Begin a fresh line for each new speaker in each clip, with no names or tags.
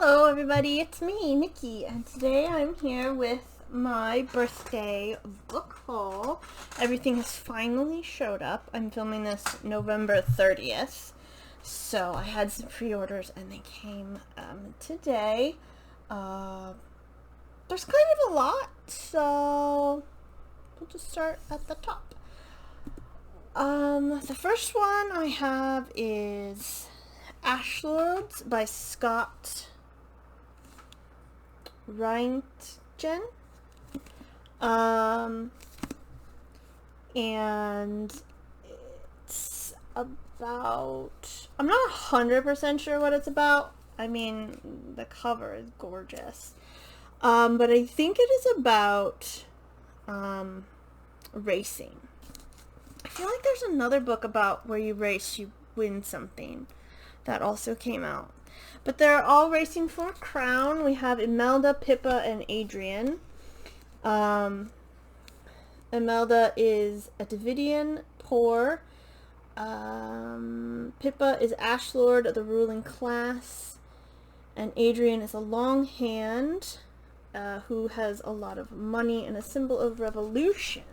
Hello everybody, it's me, Nikki, and today I'm here with my birthday book haul. Everything has finally showed up. I'm filming this November 30th, so I had some pre-orders and they came today. There's kind of a lot, so we'll just start at the top. The first one I have is Ashlords by Scott Reintgen. And it's about, I'm not 100% sure what it's about. I mean, the cover is gorgeous. But I think it is about racing. I feel like there's another book about where you race, you win something. That also came out. But they're all racing for a crown. We have Imelda, Pippa, and Adrian. Imelda is a Davidian, poor. Pippa is ashlord of the ruling class. And Adrian is a long hand who has a lot of money and a symbol of revolution.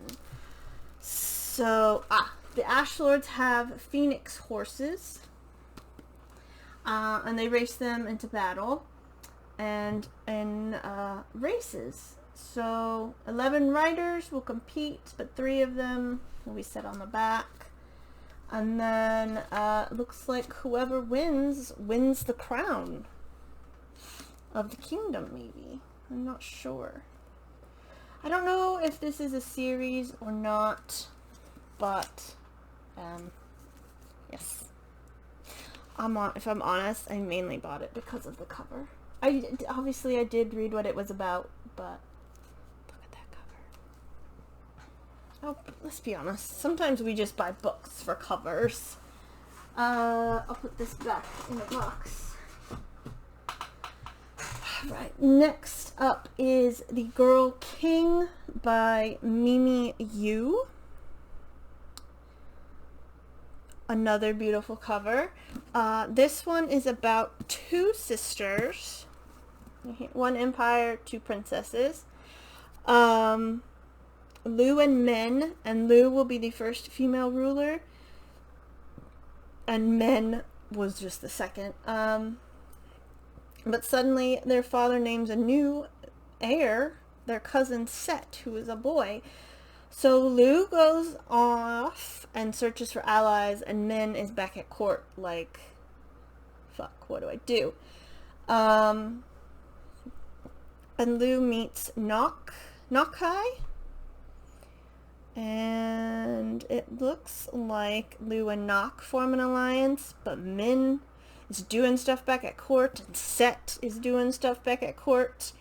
So, the ashlords have phoenix horses. And they race them into battle and in races. So 11 riders will compete, but 3 of them will be set on the back. And then looks like whoever wins the crown of the kingdom, maybe. I'm not sure. I don't know if this is a series or not, but yes. If I'm honest, I mainly bought it because of the cover. Obviously I did read what it was about, but look at that cover. Oh, let's be honest. Sometimes we just buy books for covers. I'll put this back in the box. Right, next up is The Girl King by Mimi Yu. Another beautiful cover. This one is about 2 sisters. 1 empire, 2 princesses. Lu and Men. And Lu will be the first female ruler. And Men was just the second. But suddenly their father names a new heir, their cousin Set, who is a boy. So Lu goes off and searches for allies, and Men is back at court like, fuck, what do I do? And Lu meets Nokai, and it looks like Lu and Nock form an alliance, but Men is doing stuff back at court, and Set is doing stuff back at court.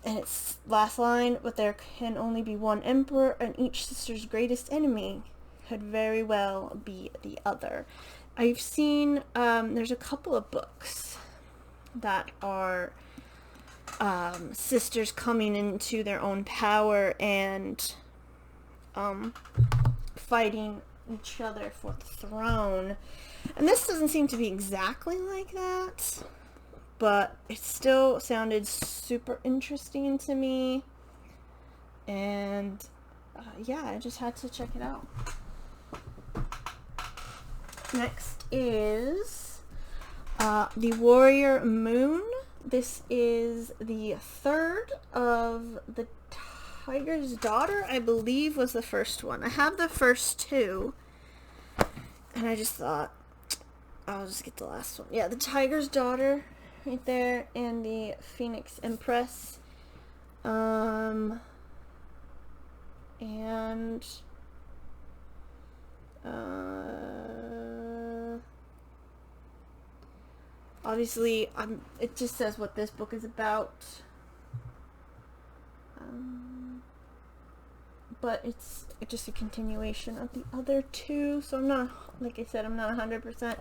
And it's last line, but there can only be one emperor, and each sister's greatest enemy could very well be the other. I've seen, there's a couple of books that are sisters coming into their own power and fighting each other for the throne. And this doesn't seem to be exactly like that, but it still sounded super interesting to me, and yeah, I just had to check it out. Next is The Warrior Moon. This is the 3rd of The Tiger's Daughter, I believe was the first one. I have the first 2, and I just thought I'll just get the last one. Yeah, The Tiger's Daughter right there, and the Phoenix Empress. Obviously, it just says what this book is about. But it's just a continuation of the other 2, so I'm not, like I said, I'm not 100%.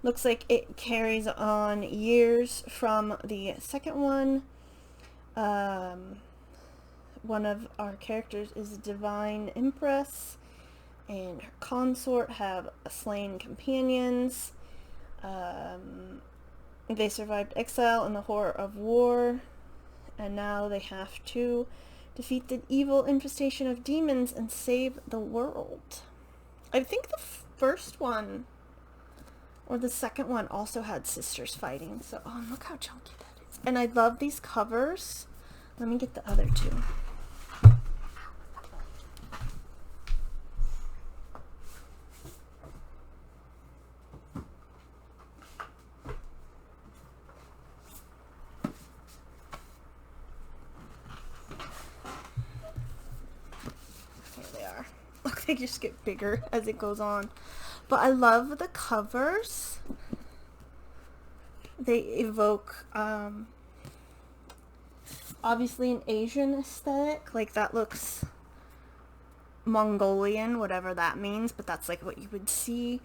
Looks like it carries on years from the second one. One of our characters is a divine empress, and her consort have slain companions. They survived exile and the horror of war, and now they have to defeat the evil infestation of demons and save the world. I think the first one or the second one also had sisters fighting. So, oh, look how chunky that is. And I love these covers. Let me get the other two. Here they are. Look, they just get bigger as it goes on. But I love the covers. They evoke, obviously an Asian aesthetic. Like, that looks Mongolian, whatever that means, but that's like what you would see.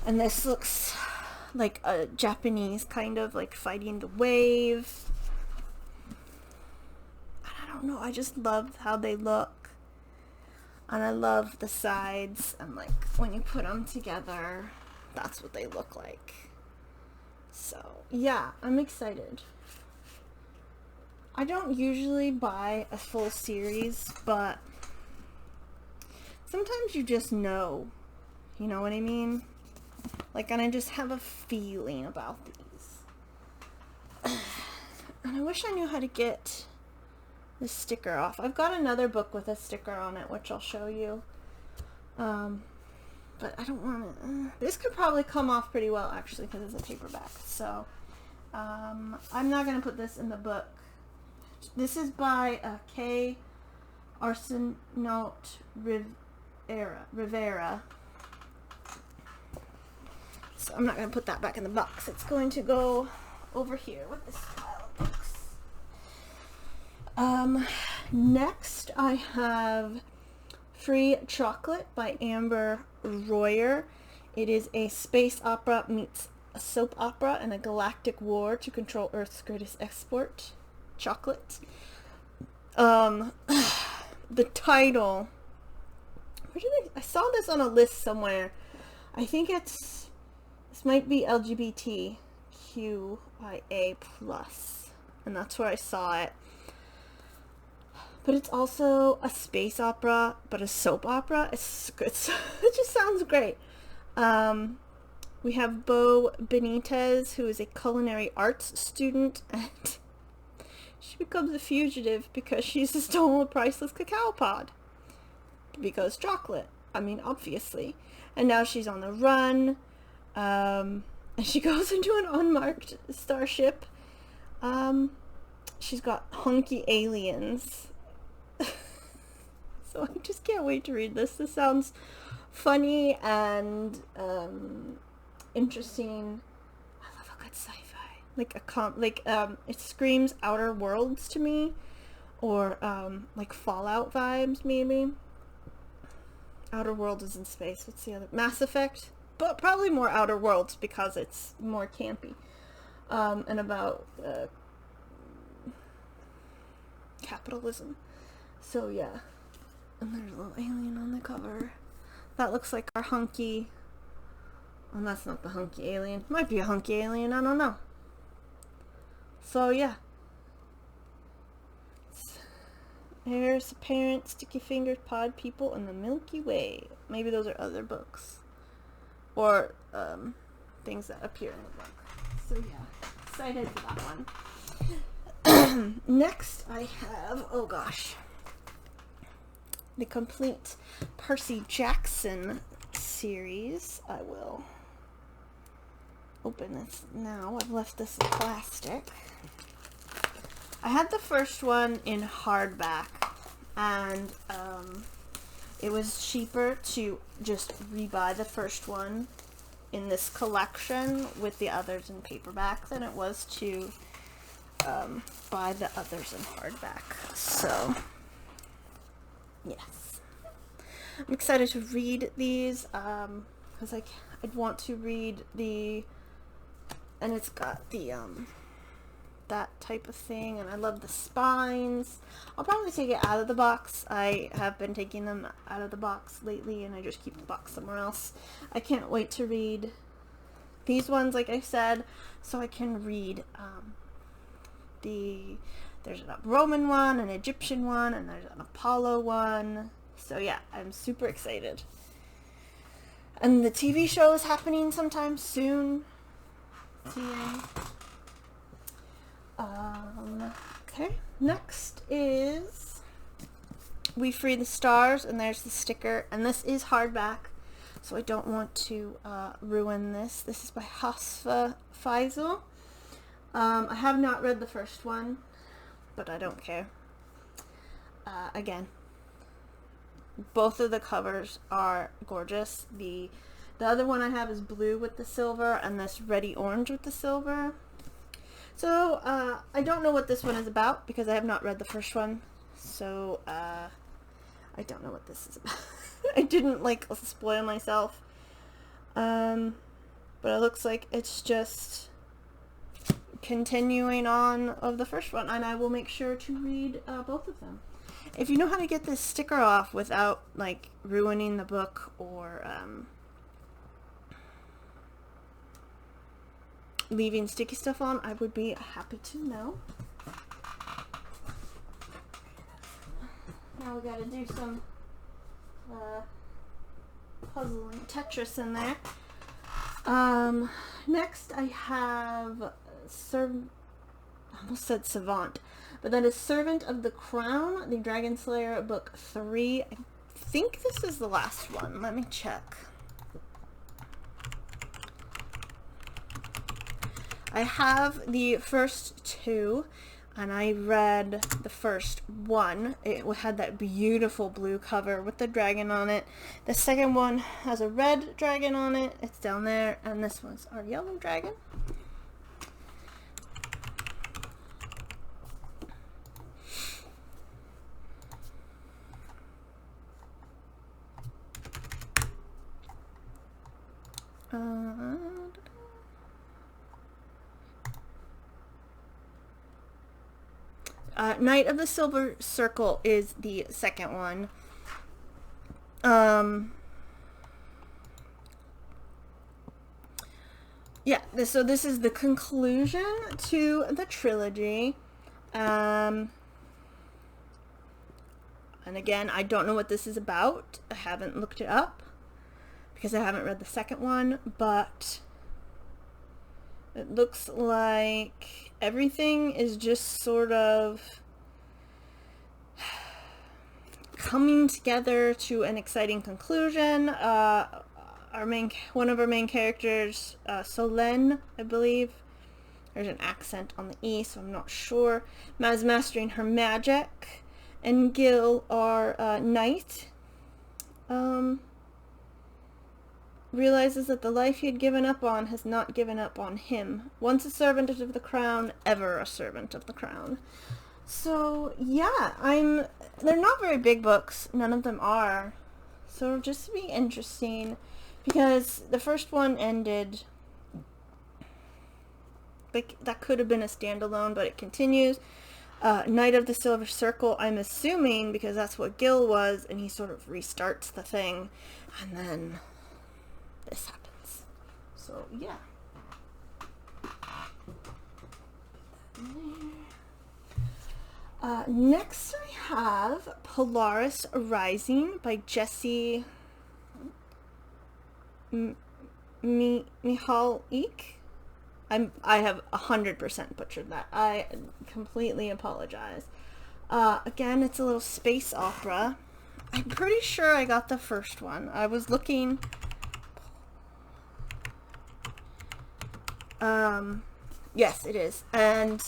And this looks like a Japanese kind of like fighting the wave. I don't know, I just love how they look. And I love the sides, and like when you put them together, that's what they look like. So yeah, I'm excited. I don't usually buy a full series, but sometimes you just know. You know what I mean? Like, and I just have a feeling about these. And I wish I knew how to get the sticker off. I've got another book with a sticker on it, which I'll show you. But I don't want to... this could probably come off pretty well, actually, because it's a paperback. So, I'm not going to put this in the book. This is by K. Arson Rivera. So I'm not going to put that back in the box. It's going to go over here with this pile of books. Next I have Free Chocolate by Amber Royer. It is a space opera meets a soap opera and a galactic war to control Earth's greatest export, chocolate. The title, I saw this on a list somewhere. I think this might be LGBTQIA+, and that's where I saw it. But it's also a space opera, but a soap opera. It just sounds great. We have Bo Benitez, who is a culinary arts student, and she becomes a fugitive because she's stolen a priceless cacao pod. Because chocolate. I mean, obviously. And now she's on the run. And she goes into an unmarked starship. She's got hunky aliens. So I just can't wait to read this. This sounds funny and interesting. I love a good sci-fi. It screams Outer Worlds to me, or like Fallout vibes maybe. Outer Worlds is in space. What's the other? Mass Effect, but probably more Outer Worlds because it's more campy and about capitalism. So yeah. And there's a little alien on the cover. That looks like our hunky... Well, that's not the hunky alien. Might be a hunky alien, I don't know. So, yeah. Here's Apparent, Sticky-Fingered Pod People in the Milky Way. Maybe those are other books. Or, things that appear in the book. So, yeah. Excited for that one. Next, I have... Oh, gosh. The complete Percy Jackson series. I will open this now. I've left this in plastic. I had the first one in hardback, and it was cheaper to just rebuy the first one in this collection with the others in paperback than it was to buy the others in hardback. So yes, I'm excited to read these because I'd want to read the, and it's got the that type of thing, and I love the spines. I'll probably take it out of the box. I have been taking them out of the box lately, and I just keep the box somewhere else. I can't wait to read these ones, like I said, so I can read there's a Roman one, an Egyptian one, and there's an Apollo one. So yeah, I'm super excited. And the TV show is happening sometime soon. Okay, next is We Free the Stars, and there's the sticker, and this is hardback, so I don't want to ruin this. This is by Hasfa Faisal. I have not read the first one, but I don't care. Again, both of the covers are gorgeous. The other one I have is blue with the silver, and this reddy orange with the silver. So I don't know what this one is about because I have not read the first one. So I don't know what this is about. I didn't like spoil myself. But it looks like it's just continuing on of the first one, and I will make sure to read both of them. If you know how to get this sticker off without like ruining the book or leaving sticky stuff on, I would be happy to know. Now we gotta do some puzzling Tetris in there. Next I have I almost said Savant, but that is Servant of the Crown, the Dragon Slayer book 3. I think this is the last one. Let me check. I have the first two, and I read the first one. It had that beautiful blue cover with the dragon on it. The second one has a red dragon on it. It's down there, and this one's our yellow dragon. Knight of the Silver Circle is the second one. Yeah, so this is the conclusion to the trilogy. And again, I don't know what this is about. I haven't looked it up because I haven't read the second one, but it looks like everything is just sort of coming together to an exciting conclusion. One of our main characters, Solène, I believe. There's an accent on the E, so I'm not sure. Is mastering her magic, and Gil, our knight, realizes that the life he had given up on has not given up on him. Once a servant of the crown, ever a servant of the crown. So yeah, they're not very big books. None of them are. So it'll just be interesting because the first one ended like that could have been a standalone, but it continues. Knight of the Silver Circle, I'm assuming, because that's what Gil was, and he sort of restarts the thing, and then this happens. So yeah. Next I have Polaris Rising by Jesse Mihalik. I have 100% butchered that. I completely apologize. Again, it's a little space opera. I'm pretty sure I got the first one. I was looking. Yes, it is. And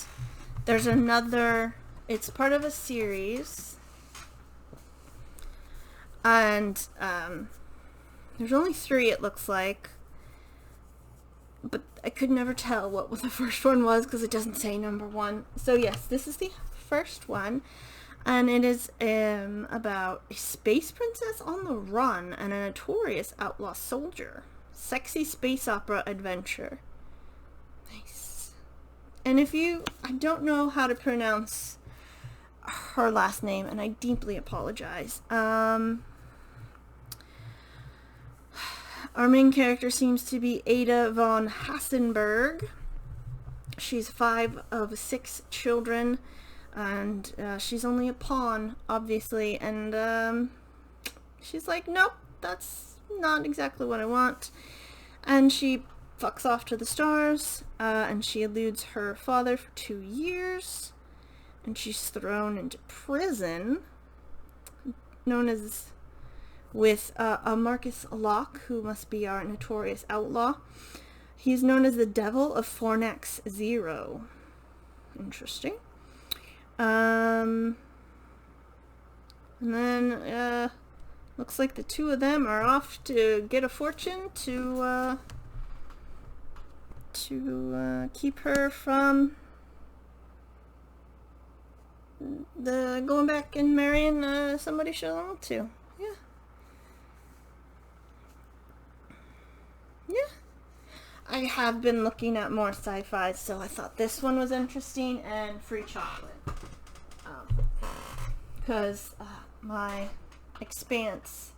there's another. It's part of a series. And there's only 3, it looks like. But I could never tell what the first one was because it doesn't say number 1. So yes, this is the first one, and it is about a space princess on the run and a notorious outlaw soldier. Sexy space opera adventure. Nice. And I don't know how to pronounce her last name, and I deeply apologize. Our main character seems to be Ada von Hassenberg. She's 5 of 6 children, and she's only a pawn, obviously, and she's like, nope, that's not exactly what I want. And she fucks off to the stars, and she eludes her father for 2 years, and she's thrown into prison, known as, with a Marcus Locke, who must be our notorious outlaw. He's known as the Devil of Fornax Zero. Interesting. And then, looks like the 2 of them are off to get a fortune to keep her from going back and marrying somebody she doesn't want to. Yeah. Yeah. I have been looking at more sci-fi, so I thought this one was interesting, and free chocolate. Because my Expanse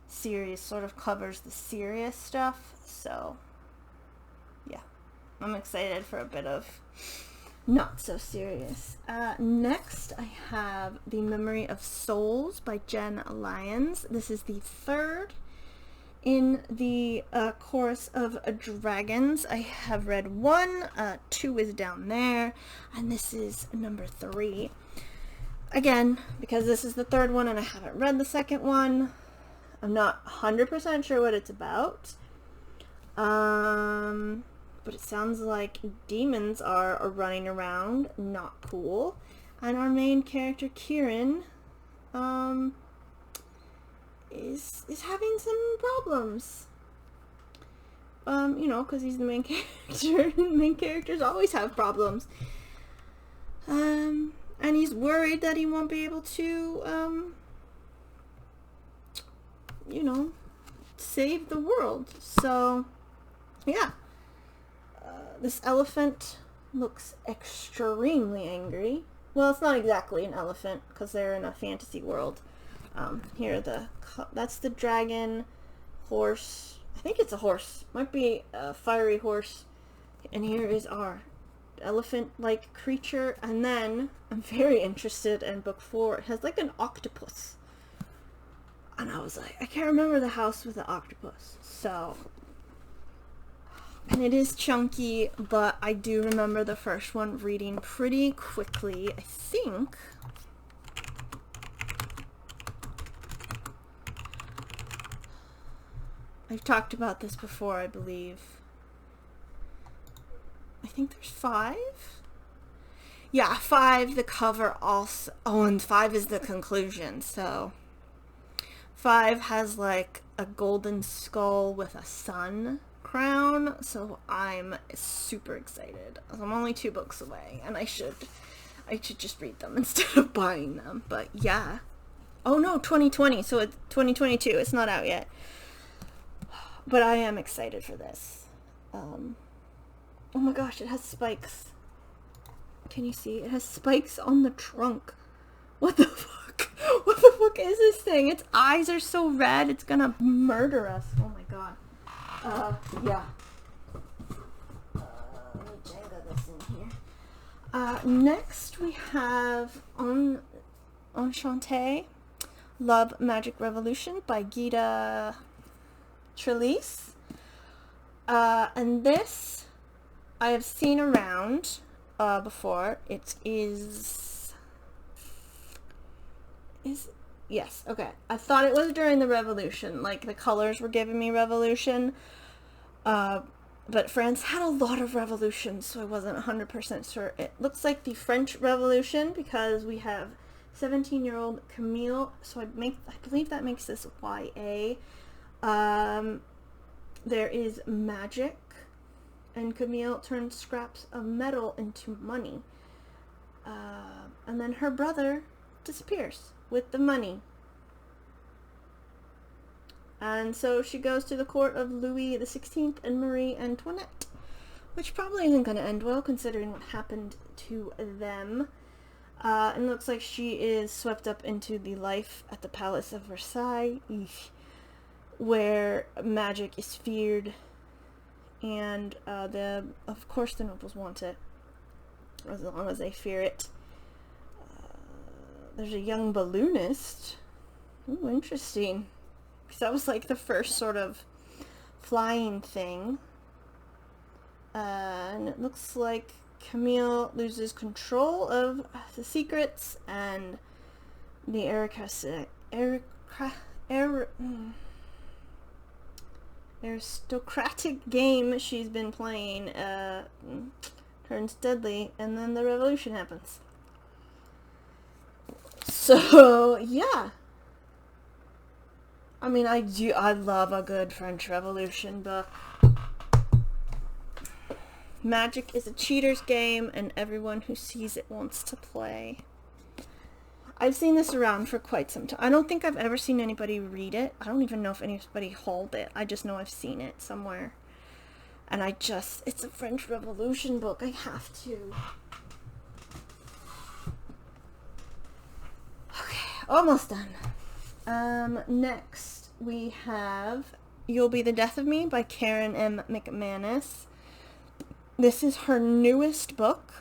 series sort of covers the serious stuff, so yeah, I'm excited for a bit of not so serious. Next, I have The Memory of Souls by Jen Lyons. This is the 3rd in the Chorus of Dragons. I have read 1, 2 is down there, and this is number 3. Again, because this is the 3rd one and I haven't read the 2nd one, I'm not 100% sure what it's about. But it sounds like demons are running around, not cool. And our main character, Kieran, is having some problems. You know, because he's the main character, and main characters always have problems. And he's worried that he won't be able to, you know, save the world. So, yeah. This elephant looks extremely angry. Well, it's not exactly an elephant, because they're in a fantasy world. Here, that's the dragon, horse. I think it's a horse. Might be a fiery horse. And here is our elephant-like creature. And then, I'm very interested in book 4. It has like an octopus. And I was like, I can't remember the house with the octopus. So, and it is chunky, but I do remember the first one reading pretty quickly. I think I've talked about this before, I believe. I think there's 5. Yeah, 5, the cover also. Oh, and 5 is the conclusion, so 5 has like a golden skull with a sun crown, so I'm super excited. I'm only 2 books away, and I should just read them instead of buying them, but yeah. Oh no, 2020, so it's 2022, it's not out yet. But I am excited for this. Oh my gosh, it has spikes. Can you see? It has spikes on the trunk. What the fuck? What the fuck is this thing? Its eyes are so red, it's gonna murder us. Oh my god. Yeah. Let me Jenga this in here. Next we have Enchanté, Love Magic Revolution by Gita Trellis. And this I have seen around before. It is yes, okay. I thought it was during the Revolution, like the colors were giving me Revolution, but France had a lot of revolutions, so I wasn't 100% sure. It looks like the French Revolution because we have 17-year-old Camille, so I believe that makes this YA. There is magic, and Camille turns scraps of metal into money. And then her brother disappears with the money. And so she goes to the court of Louis XVI and Marie Antoinette, which probably isn't going to end well considering what happened to them. And it looks like she is swept up into the life at the Palace of Versailles. Eesh. where magic is feared, and of course the nobles want it, as long as they fear it. There's a young balloonist. Ooh, interesting. Because that was like the first sort of flying thing. And it looks like Camille loses control of the secrets, and the aristocratic game she's been playing turns deadly, and then the revolution happens. So, yeah. I mean, I love a good French Revolution book. Magic is a cheater's game, and everyone who sees it wants to play. I've seen this around for quite some time. I don't think I've ever seen anybody read it. I don't even know if anybody hauled it. I just know I've seen it somewhere. And it's a French Revolution book. I have to. Okay, almost done. Next we have You'll Be the Death of Me by Karen M. McManus. This is her newest book.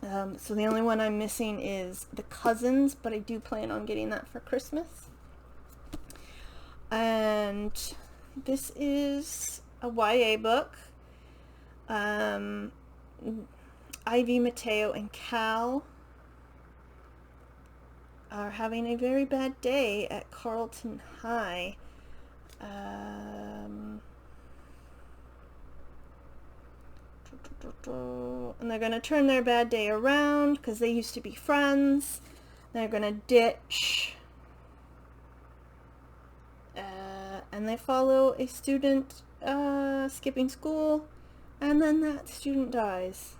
So the only one I'm missing is The Cousins, but I do plan on getting that for Christmas. And this is a YA book. Ivy, Mateo, and Cal are having a very bad day at Carlton High. And they're going to turn their bad day around because they used to be friends. They're going to ditch. And they follow a student skipping school, and then that student dies.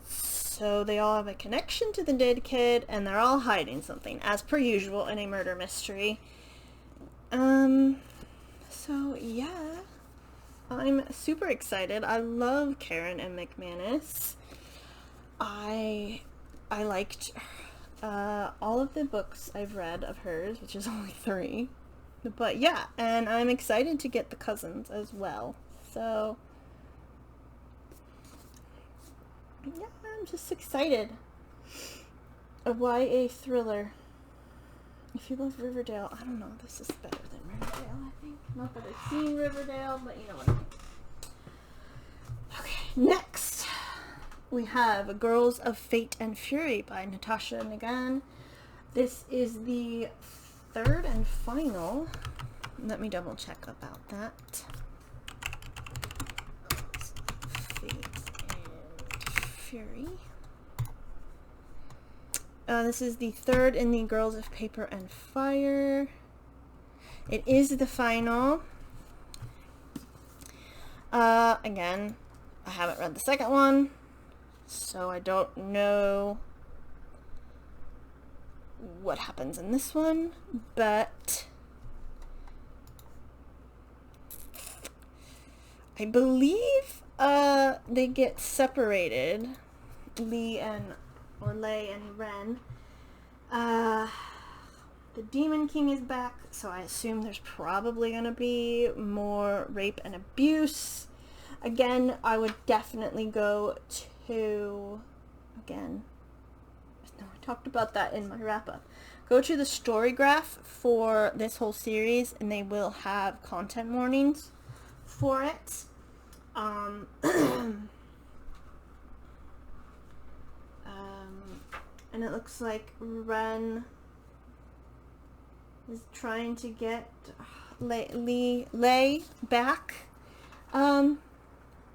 So they all have a connection to the dead kid, and they're all hiding something, as per usual in a murder mystery. So yeah. I'm super excited. I love Karen M. McManus. I liked all of the books I've read of hers, which is only 3. But yeah, and I'm excited to get The Cousins as well. So yeah, I'm just excited. A YA thriller. If you love Riverdale, I don't know, this is better than Riverdale, I think. Not that I've seen Riverdale, but you know what I mean. Okay, next we have Girls of Fate and Fury by Natasha Nagan. This is the 3rd and final. Let me double check about that. Fate and Fury. This is the 3rd in the Girls of Paper and Fire. It is the final. Again, I haven't read the 2nd one, so I don't know what happens in this one, but I believe they get separated, Lay and Ren. The Demon King is back, so I assume there's probably going to be more rape and abuse. Again, I would definitely go to, again, I talked about that in my wrap-up. Go to the story graph for this whole series, and they will have content warnings for it. And it looks like Ren is trying to get Lay back.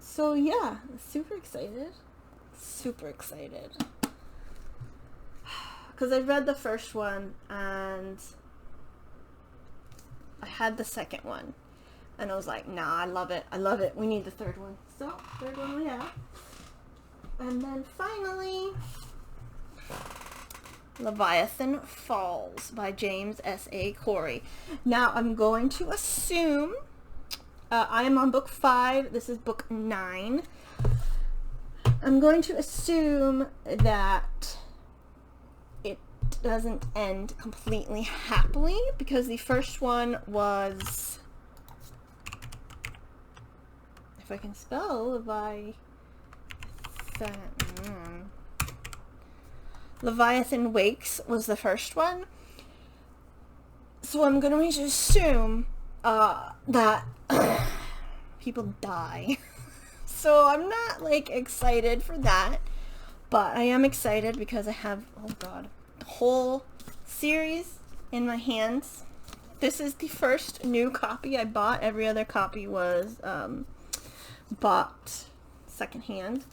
So yeah, super excited. Super excited. Because I read the first one and I had the 2nd one. And I was like, nah, I love it. I love it. We need the 3rd one. So, 3rd one we have. And then finally, Leviathan Falls by James S.A. Corey. Now, I'm going to assume, I am on book 5. This is book 9. I'm going to assume that it doesn't end completely happily, because the first one was, if I can spell Leviathan Wakes was the first one. So I'm going to assume that people die. So I'm not like excited for that, but I am excited because I have, oh god, the whole series in my hands. This is the first new copy I bought. Every other copy was bought secondhand.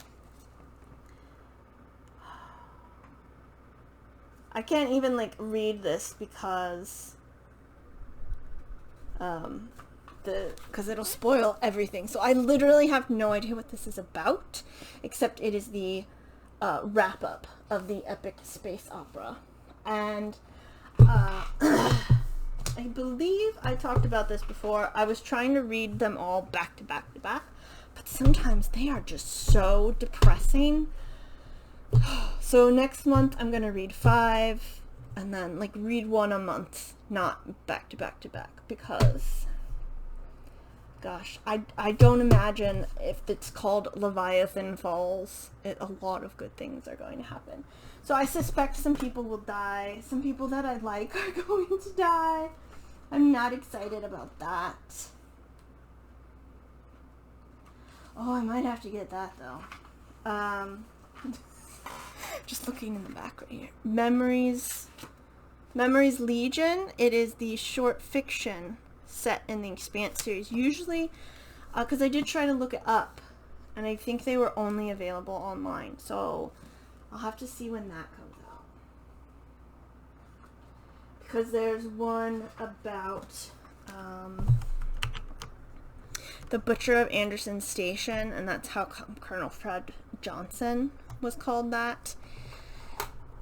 I can't even like read this because because it'll spoil everything. So I literally have no idea what this is about, except it is the wrap up of the epic space opera. And I believe I talked about this before. I was trying to read them all back to back to back, but sometimes they are just so depressing. So next month I'm gonna read 5 and then like read 1 a month, not back to back to back, because gosh, I don't imagine if it's called Leviathan Falls, a lot of good things are going to happen. So I suspect some people will die. Some people that I like are going to die. I'm not excited about that. Oh, I might have to get that though. Just looking in the back right here. Memories Legion. It is the short fiction set in the Expanse series. Usually, because I did try to look it up, and I think they were only available online. So I'll have to see when that comes out. Because there's one about the Butcher of Anderson Station, and that's how Colonel Fred Johnson was called that.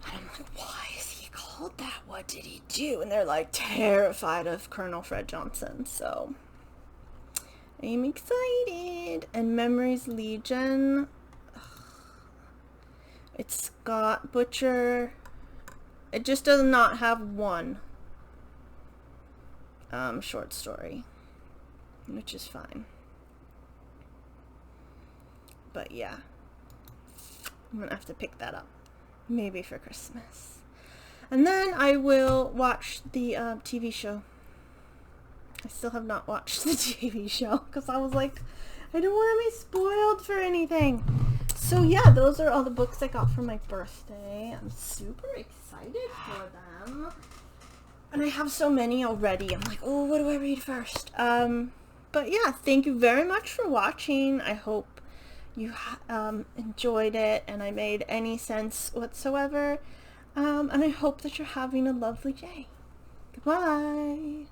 And I'm like, why is he called that? What did he do? And they're like terrified of Colonel Fred Johnson. So I'm excited. And Memories Legion, it's got Butcher. It just does not have one short story, which is fine. But yeah, I'm gonna have to pick that up, maybe for Christmas. And then I will watch the TV show. I still have not watched the TV show because I was like, I don't want to be spoiled for anything. So yeah, those are all the books I got for my birthday. I'm super excited for them. And I have so many already. I'm like, oh, what do I read first? But yeah, thank you very much for watching. I hope you enjoyed it and I made any sense whatsoever. And I hope that you're having a lovely day. Goodbye.